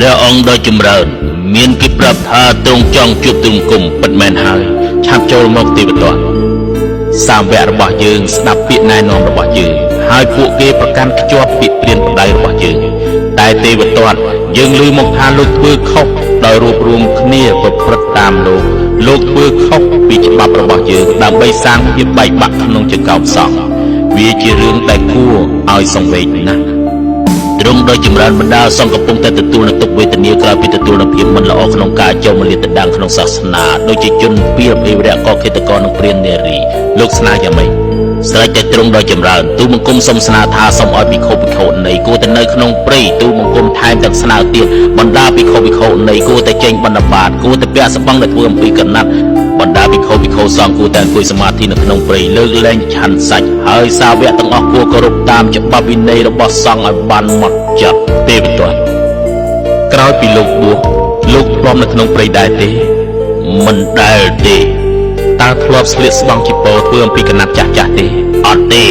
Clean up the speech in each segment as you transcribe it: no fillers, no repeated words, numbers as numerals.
ព្រះអង្គដ៏ចម្រើនមានគេប្រាប់ថាទ្រង់ចង់ជួបទ្រង់គុំពិតមែនហើយឆាប់ចូលមកទេវទត្តសាវករបស់យើងស្ដាប់ពាក្យណែនាំរបស់យើងហើយពួកគេប្រកាន់ខ្ជាប់ពាក្យព្រានប្រដៅរបស់យើងតែទេវទត្តយើងឮមកថាលោកធ្វើខុសដោយរួបរวมគ្នាប្រព្រឹត្តតាមលោកធ្វើខុសពីច្បាប់របស់យើងដើម្បីសាងភាពបែកបាក់ក្នុងចង្កោមសង្ឃវាជារឿងដែលគួរឲ្យសង្វេគណាស់ទ្រង់ដោយចម្រើនបណ្ដាសង្ឃកំពុងតែទទួលនូវទុក្ខវេទនាក្រោយពីទទួលនូវភាពមិនល្អក្នុងការចូលមកលាតត្រដាងក្នុងសាសនាដូចជាជនពីរភិវរៈកខេតកនិងព្រាននារីលោកស្នាយ៉ាងម៉េចស្រេចតែទ្រង់ដោយចម្រើនទូលបង្គំសូមស្នើថាសូមឲ្យភិក្ខុភិក្ខុនីគួរតែនៅក្នុងព្រៃទូលបង្គំថែមទាំងស្នើទៀតបណ្ដាភិក្ខុភិក្ខុនីគួរតែចេញបណ្ឌបាតគួរតែពាក់ស្បង់ដែលធ្វើអំពីកណាត់បណ្ដាភិក្ខុភិក្ខុសង្ឃគួរតែអង្គុយសមាធិនៅក្នុងព្រៃលើកលែងឆាន់សាច់ហើយសាវកទាំងអស់គួរគោរពតាមច្បាប់វិន័យរបស់សង្ឃឲ្យបានហ្មត់ចត់ទេវទត្តក្រោយពីលោកបួសលោកធ្លាប់នៅក្នុងព្រៃដែរទេមិនដែលទេតើធ្លាប់ស្លៀកស្បង់ជីពោធ្វើអំពីកណាត់ចាស់ទេអត់ទេ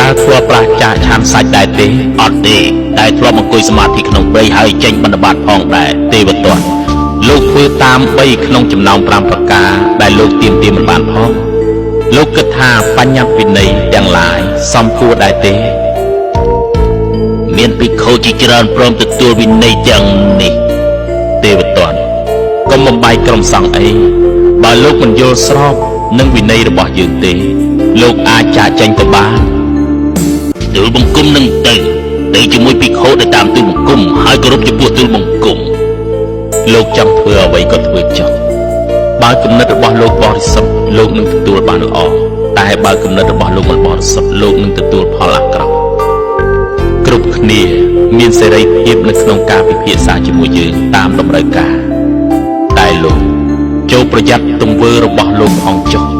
តើធ្លាប់ប្រាសចាកឆានសាច់ដែរទេអត់ទេតែធ្លាប់អង្គុយសមាធិក្នុងព្រៃហើយចេញបណ្ឌបាតផងដែរទេវទត្តលោកធ្វើតាម3ក្នុងចំណោម5ប្រការដែលលោកទាមទារមិនបានផងលោកគិតថាបញ្ញត្តិវិន័យទាំងឡាយសមគួរដែរទេមានភិក្ខុជាច្រើនព្រមទទួលវិន័យទាំងនេះទេវទត្តកុំបំបាយក្រុមសង្ឃអីបើលោកមិនយល់ស្របនឹងវិន័យរបស់យើងទេលោកអាចចាកចេញទៅបានទូលបង្គំនឹងទៅជាមួយភិក្ខុដែលតាមទូលបង្គំហើយគោរពចំពោះទូលបង្គំលោកចង់ធ្វើអ្វីក៏ធ្វើចុះបើគំនិតរបស់លោកបរិសុទ្ធលោកនឹងទទួលបានល្អតែបើគំនិតរបស់លោកមិនបរិសុទ្ធលោកនឹងទទួលផលអាក្រក់គ្រប់គ្នាមានសេរីភាពនៅក្នុងការពិភាក្សាជាមួយយើងតាមតម្រូវការតែលោកចូលប្រយ័ត្នទង្វើរបស់លោកផងចុះ